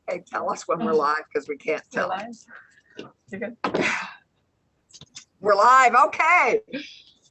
Hey, tell us when we're live because we can't tell. You're good. We're live. Okay.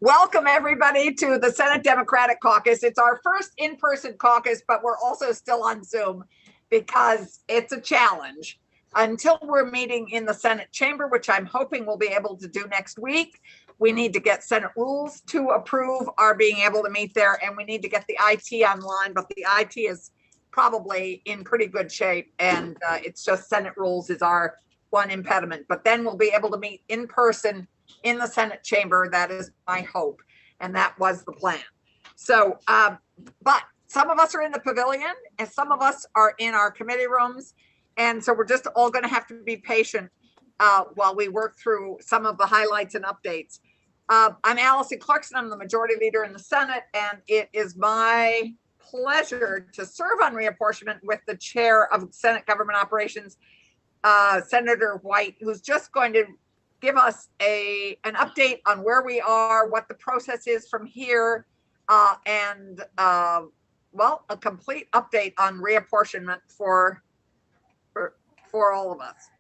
Welcome everybody to the Senate Democratic Caucus. It's our first in-person caucus, but we're also still on Zoom because it's a challenge. Until we're meeting in the Senate chamber, which I'm hoping we'll be able to do next week, we need to get Senate rules to approve our being able to meet there, and we need to get the IT online, but the IT is probably in pretty good shape, and it's just Senate rules is our one impediment. But then we'll be able to meet in person in the Senate chamber. That is my hope, and that was the plan. So, but some of us are in the pavilion, and some of us are in our committee rooms, and so we're just all going to have to be patient while we work through some of the highlights and updates. I'm Allison Clarkson. I'm the majority leader in the Senate, and it is my pleasure to serve on reapportionment with the chair of Senate Government Operations, Senator White, who's just going to give us an update on where we are, what the process is from here, and well, a complete update on reapportionment for all of us.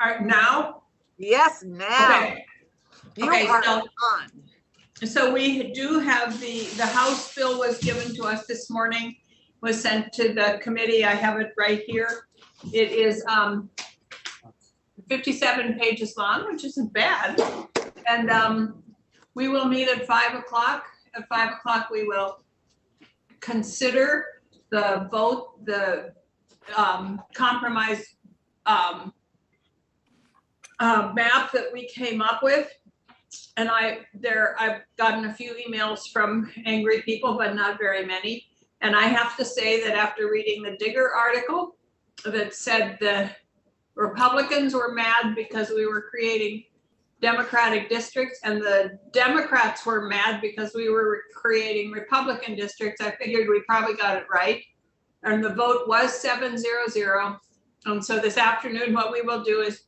All right, now? Yes, now. Okay. You are on. So we do have the House bill was given to us this morning, was sent to the committee. I have it right here. It is 57 pages long, which isn't bad. And we will meet at 5 o'clock. At 5 o'clock, we will consider the vote, the compromise map that we came up with. And I've gotten a few emails from angry people, but not very many. And I have to say that after reading the Digger article that said the Republicans were mad because we were creating Democratic districts and the Democrats were mad because we were creating Republican districts, I figured we probably got it right. And the vote was 7-0-0. And so this afternoon, what we will do is,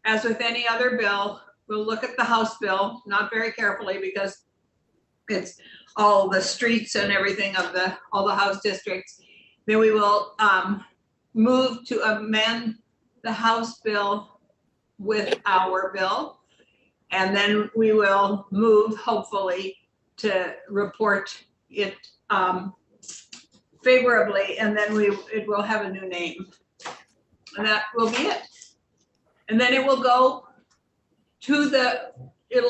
as with any other bill, we'll look at the House bill, not very carefully because it's all the streets and everything of all the House districts. Then we will move to amend the House bill with our bill. And then we will move, hopefully, to report it favorably. And then it will have a new name. And that will be it. And then it will go to it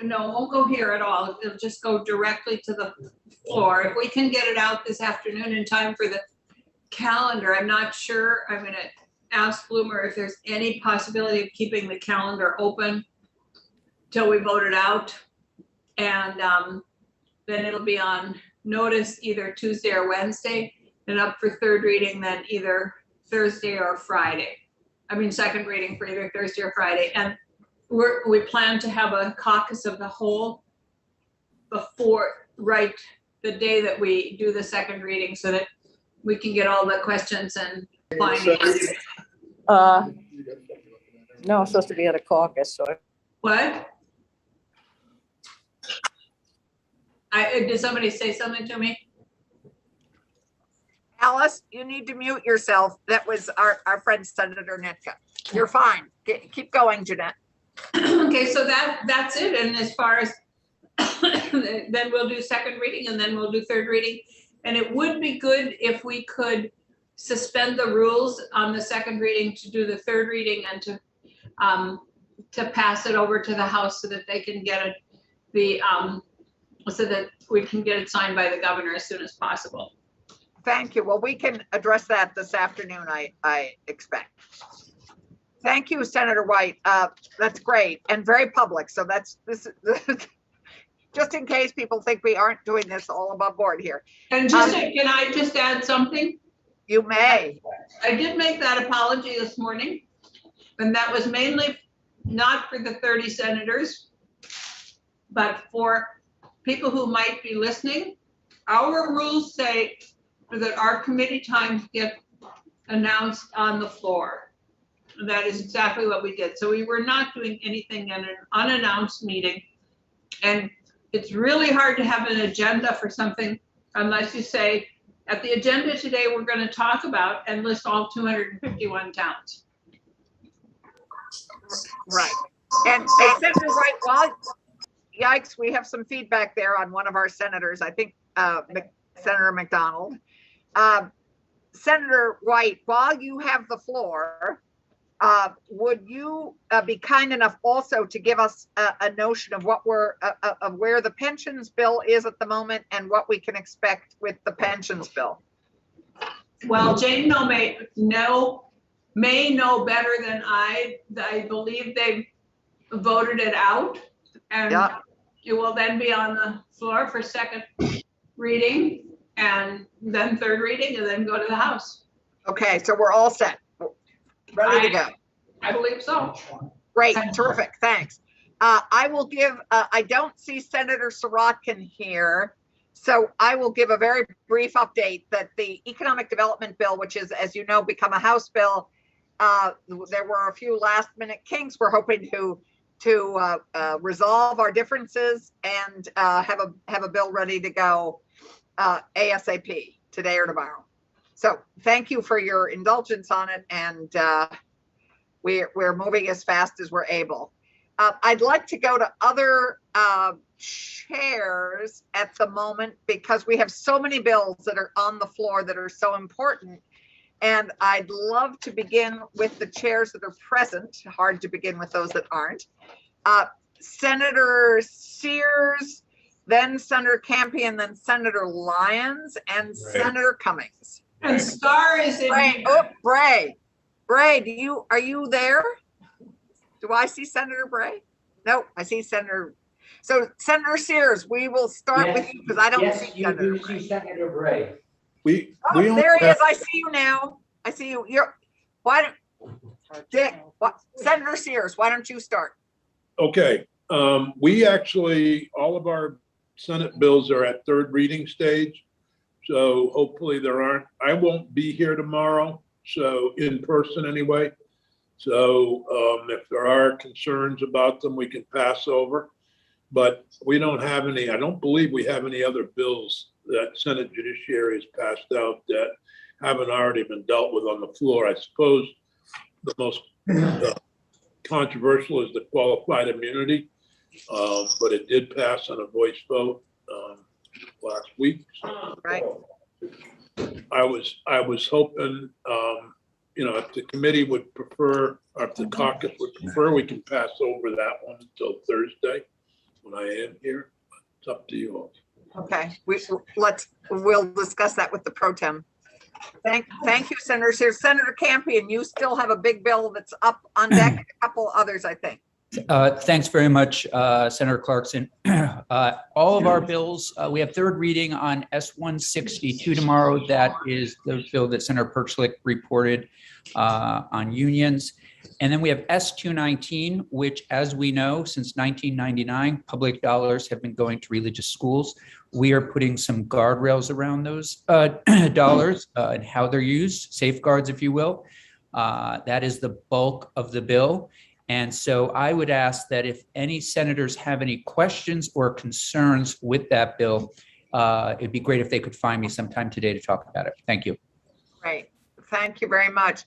won't go here at all. It'll just go directly to the floor. If we can get it out this afternoon in time for the calendar, I'm not sure. I'm going to ask Bloomer if there's any possibility of keeping the calendar open till we vote it out. And then it'll be on notice either Tuesday or Wednesday and up for third reading then either Thursday or Friday. I mean, second reading for either Thursday or Friday. And we plan to have a caucus of the whole before, the day that we do the second reading so that we can get all the questions and findings. No, I'm supposed to be at a caucus, so. What? Did somebody say something to me? Alice, you need to mute yourself. That was our friend Senator Nitka. You're fine. Keep going, Jeanette. Okay, so that's it. And as far as then we'll do second reading and then we'll do third reading. And it would be good if we could suspend the rules on the second reading to do the third reading and to pass it over to the House so that they can get it so that we can get it signed by the governor as soon as possible. Thank you. Well, we can address that this afternoon, I expect. Thank you, Senator White. That's great and very public. So this just in case people think we aren't doing this all above board here. And can I just add something? You may. I did make that apology this morning, and that was mainly not for the 30 senators, but for people who might be listening. Our rules say that our committee times get announced on the floor. That is exactly what we did. So we were not doing anything in an unannounced meeting. And it's really hard to have an agenda for something unless you say, At the agenda today, we're going to talk about and list all 251 towns. Right. And Senator Wright, well, yikes, we have some feedback there on one of our senators, I think Senator McDonald. Senator White, while you have the floor, would you be kind enough also to give us a notion of what of where the pensions bill is at the moment and what we can expect with the pensions bill? Well, Jane may know better than I believe they've voted it out, and yeah. It will then be on the floor for second reading and then third reading and then go to the House. Okay, so we're all set. Ready to go. I believe so. Great, terrific, thanks. I will give, I don't see Senator Sirotkin here, so I will give a very brief update that the Economic Development Bill, which is, as you know, become a House bill, there were a few last minute kinks. We're hoping to resolve our differences and have a bill ready to go ASAP today or tomorrow. So thank you for your indulgence on it, and we're moving as fast as we're able. I'd like to go to other chairs at the moment because we have so many bills that are on the floor that are so important. And I'd love to begin with the chairs that are present. Hard to begin with those that aren't. Senator Sears, then Senator Campion, then Senator Lyons, and right. Senator Cummings. And Starr is in Bray. here. Oh, Bray. Bray, are you there? Do I see Senator Bray? No, I see Senator. So Senator Sears, we will start with you because I don't see Senator Bray. See Senator Bray. There he is. I see you now. I see you. Senator Sears, why don't you start? Okay. We actually, all of our Senate bills are at third reading stage. So hopefully I won't be here tomorrow. So in person anyway. So if there are concerns about them, we can pass over. But we don't have any, I don't believe we have any other bills that Senate Judiciary has passed out that haven't already been dealt with on the floor. I suppose the most controversial is the qualified immunity, but it did pass on a voice vote last week. So, right. I was hoping, if the committee would prefer, or if the caucus would prefer, we can pass over that one until Thursday when I am here. But it's up to you all. Okay, we'll discuss that with the pro tem. Thank you, Senator Sears. Senator Campion, you still have a big bill that's up on deck. A couple others, I think. Thanks very much, Senator Clarkson. All of our bills, we have third reading on S-162 tomorrow. That is the bill that Senator Perchlik reported on unions. And then we have S-219, which, as we know, since 1999, public dollars have been going to religious schools. We are putting some guardrails around those dollars and how they're used, safeguards, if you will. That is the bulk of the bill. And so I would ask that if any senators have any questions or concerns with that bill, it'd be great if they could find me sometime today to talk about it. Thank you. Great. Thank you very much.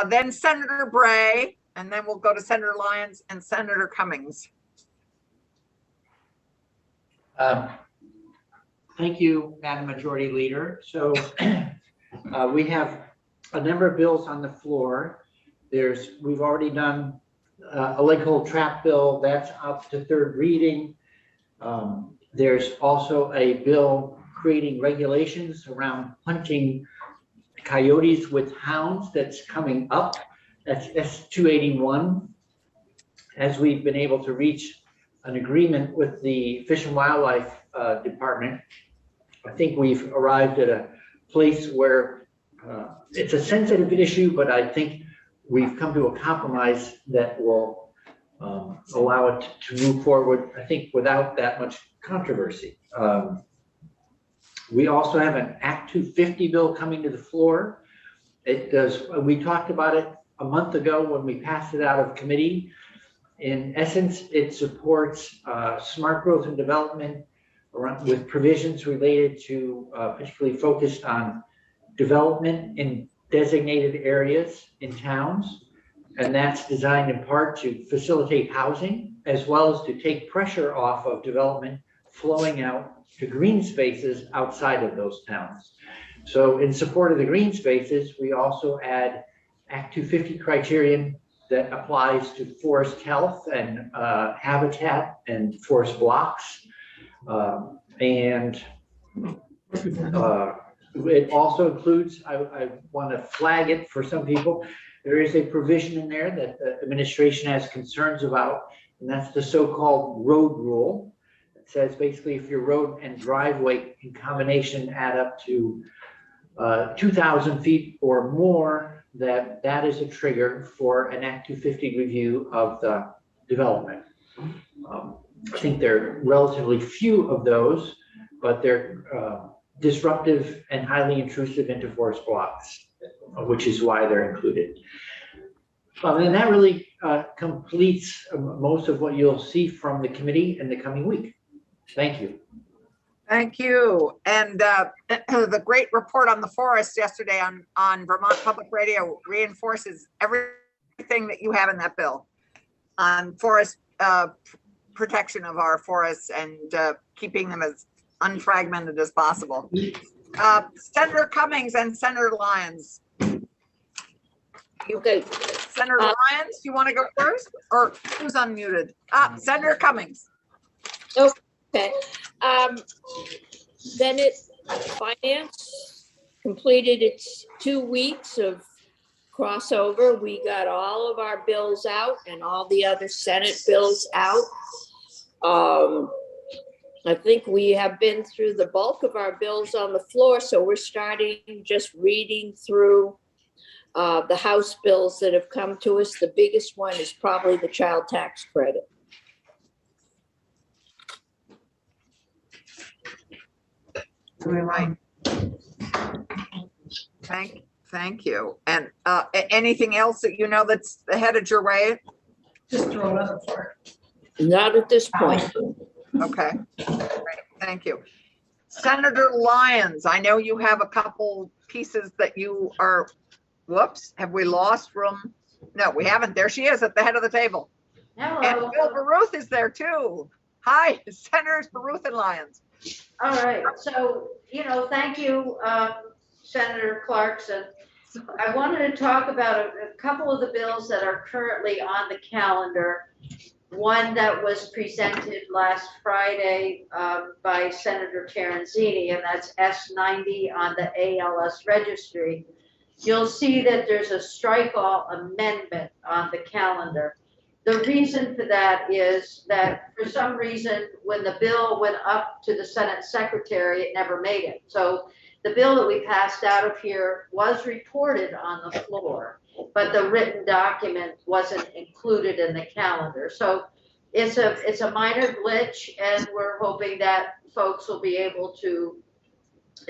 Then Senator Bray, and then we'll go to Senator Lyons and Senator Cummings. Thank you, Madam Majority Leader. So we have a number of bills on the floor. We've already done a legal trap bill that's up to third reading. There's also a bill creating regulations around hunting coyotes with hounds that's coming up. That's S-281. As we've been able to reach an agreement with the Fish and Wildlife Department, I think we've arrived at a place where it's a sensitive issue, but I think we've come to a compromise that will allow it to move forward, I think, without that much controversy. We also have an Act 250 bill coming to the floor. We talked about it a month ago when we passed it out of committee. In essence, it supports smart growth and development, with provisions related to particularly focused on development in designated areas in towns. And that's designed in part to facilitate housing as well as to take pressure off of development flowing out to green spaces outside of those towns. So in support of the green spaces, we also add Act 250 criterion that applies to forest health and habitat and forest blocks. And it also includes, I want to flag it for some people, there is a provision in there that the administration has concerns about, and that's the so-called road rule. It says basically if your road and driveway in combination add up to 2,000 feet or more, that is a trigger for an Act 250 review of the development. I think there are relatively few of those, but they're disruptive and highly intrusive into forest blocks, which is why they're included. And that really completes most of what you'll see from the committee in the coming week. Thank you. Thank you. And the great report on the forest yesterday on Vermont Public Radio reinforces everything that you have in that bill on forest protection of our forests and keeping them as unfragmented as possible. Senator Cummings and Senator Lyons. Okay. Senator Lyons, you want to go first, or who's unmuted? Senator Cummings. Okay. Senate Finance completed its 2 weeks of crossover. We got all of our bills out and all the other Senate bills out. I think we have been through the bulk of our bills on the floor, so we're starting just reading through the House bills that have come to us. The biggest one is probably the child tax credit. Right. Thank you. And anything else that you know that's headed your way? Just throw it on the floor. Not at this point. Okay. Great. Thank you. Senator Lyons, I know you have a couple pieces that you are, whoops, have we lost room? No, we haven't. There she is at the head of the table. Hello. And Bill Baruth is there too. Hi, Senators Baruth and Lyons. All right. So, thank you, Senator Clarkson. I wanted to talk about a couple of the bills that are currently on the calendar. One that was presented last Friday by Senator Terenzini, and that's S90 on the ALS registry. You'll see that there's a strike all amendment on the calendar. The reason for that is that for some reason, when the bill went up to the Senate Secretary, it never made it. So the bill that we passed out of here was reported on the floor, but the written document wasn't included in the calendar. So it's a minor glitch, and we're hoping that folks will be able to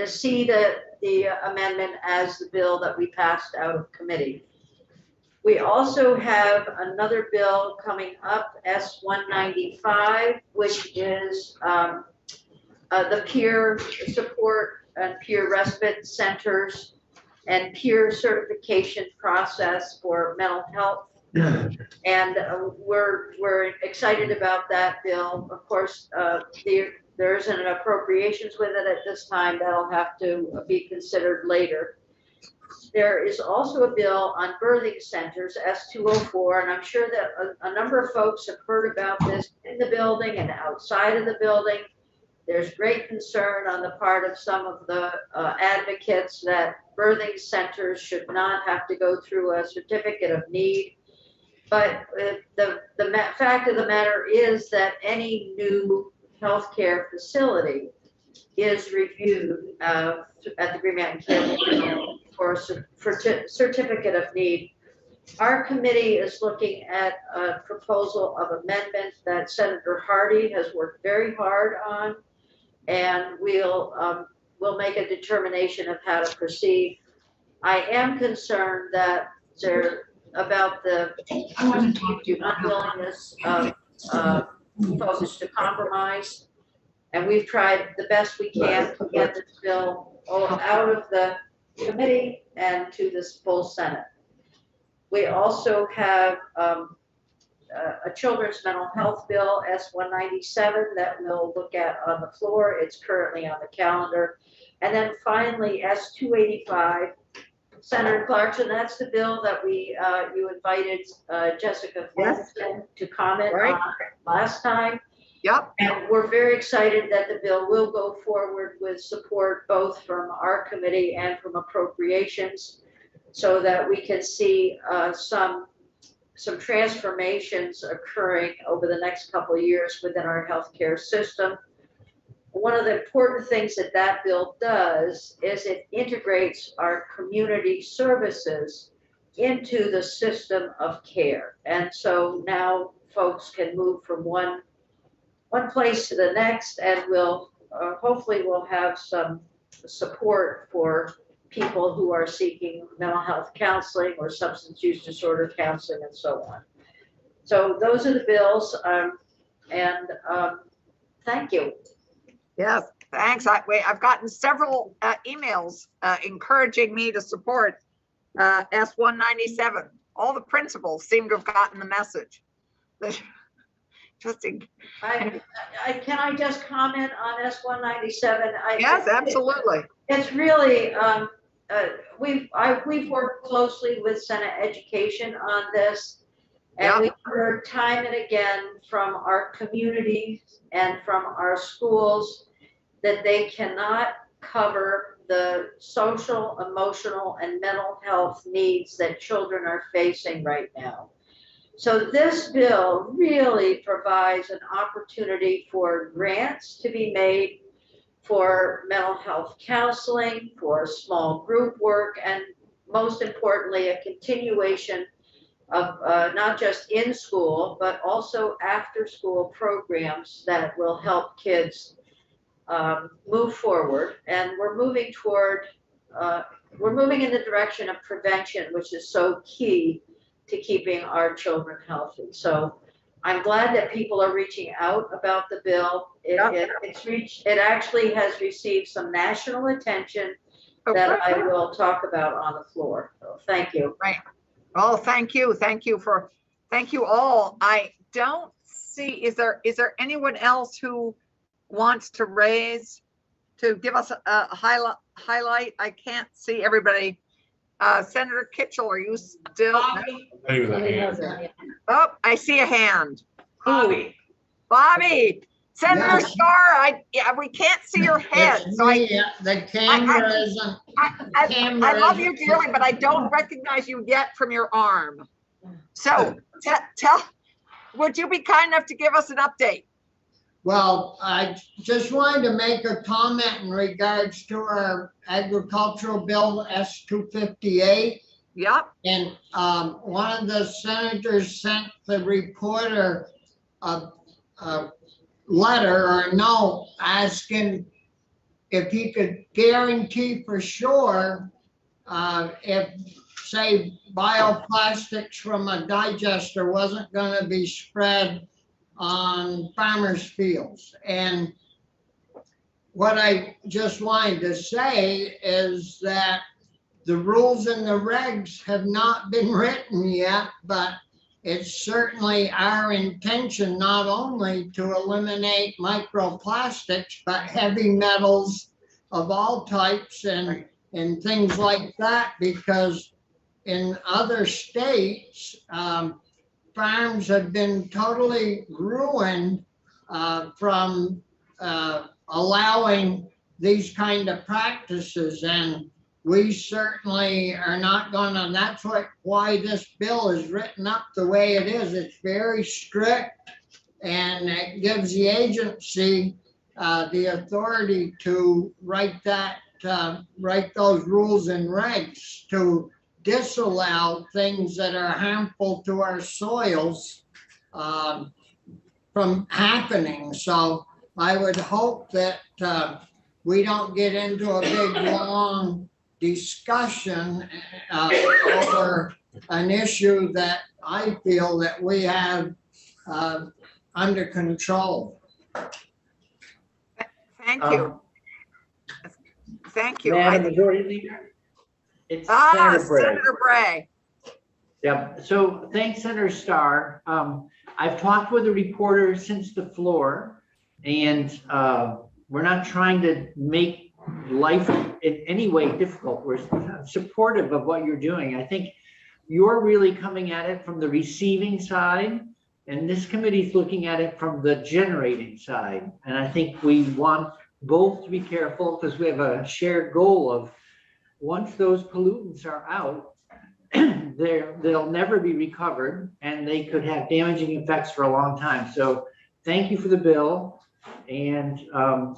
see the amendment as the bill that we passed out of committee. We also have another bill coming up, S195, which is the peer support and peer respite centers and peer certification process for mental health. And we're excited about that bill. Of course, there isn't an appropriations with it at this time. That'll have to be considered later. There is also a bill on birthing centers, S204, and I'm sure that a number of folks have heard about this in the building and outside of the building. There's great concern on the part of some of the advocates that birthing centers should not have to go through a certificate of need. But the fact of the matter is that any new healthcare facility is reviewed at the Green Mountain Care for a certificate of need. Our committee is looking at a proposal of amendment that Senator Hardy has worked very hard on, and we'll make a determination of how to proceed. I am concerned that about the unwillingness of folks to compromise. And we've tried the best we can to get this bill out of the committee and to this full Senate. We also have a children's mental health bill, S-197, that we'll look at on the floor. It's currently on the calendar. And then finally, S-285, Senator Clarkson, that's the bill that you invited Jessica to comment on last time. Yep. And we're very excited that the bill will go forward with support both from our committee and from appropriations, so that we can see some transformations occurring over the next couple of years within our healthcare system. One of the important things that bill does is it integrates our community services into the system of care. And so now folks can move from one place to the next, and we'll hopefully we'll have some support for people who are seeking mental health counseling or substance use disorder counseling and so on. So those are the bills, and thank you. Yes, thanks. I've gotten several emails encouraging me to support S-197. All the principals seem to have gotten the message. Can I just comment on S-197? Yes, absolutely. It's really, we've worked closely with Senate Education on this, and we've heard time and again from our communities and from our schools that they cannot cover the social, emotional, and mental health needs that children are facing right now. So this bill really provides an opportunity for grants to be made for mental health counseling, for small group work, and most importantly, a continuation of not just in school, but also after school programs that will help kids move forward. And we're moving in the direction of prevention, which is so key to keeping our children healthy. So I'm glad that people are reaching out about the bill. It actually has received some national attention that I will talk about on the floor. So thank you. Right. Oh, thank you. Thank you all. I don't see, is there anyone else who wants to give us a highlight? I can't see everybody. Senator Kitchell, are you still? Oh, I see a hand. Bobby. Senator Starr, we can't see your head. So the camera isn't. I love you dearly, but I don't recognize you yet from your arm. So would you be kind enough to give us an update? Well, I just wanted to make a comment in regards to our agricultural bill S-258. Yep. And one of the senators sent the reporter a letter or a note asking if he could guarantee for sure if, say, bioplastics from a digester wasn't going to be spread on farmers' fields. And what I just wanted to say is that the rules and the regs have not been written yet, but it's certainly our intention not only to eliminate microplastics, but heavy metals of all types and things like that, because in other states, farms have been totally ruined from allowing these kind of practices, and we certainly are not gonna. That's why this bill is written up the way it is. It's very strict, and it gives the agency the authority to write those rules and regs to disallow things that are harmful to our soils from happening. So I would hope that we don't get into a big long discussion over an issue that I feel that we have under control. Thank you. Thank you. Madam Majority Leader? It's Ah, Senator Bray. Senator Bray. Yeah, so thanks, Senator Starr. I've talked with the reporter since the floor, and we're not trying to make life in any way difficult. We're supportive of what you're doing. I think you're really coming at it from the receiving side, and this committee is looking at it from the generating side. And I think we want both to be careful because we have a shared goal of once those pollutants are out, they'll never be recovered and they could have damaging effects for a long time. So thank you for the bill. And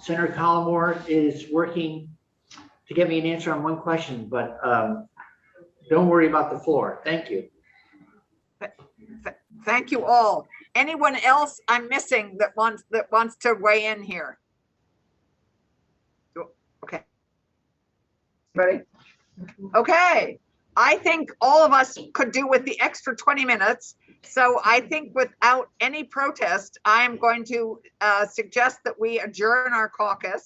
Senator Collmore is working to get me an answer on one question, but don't worry about the floor. Thank you. Thank you all. Anyone else I'm missing that wants to weigh in here? Okay. Ready? Okay. I think all of us could do with the extra 20 minutes. So I think without any protest, I am going to suggest that we adjourn our caucus.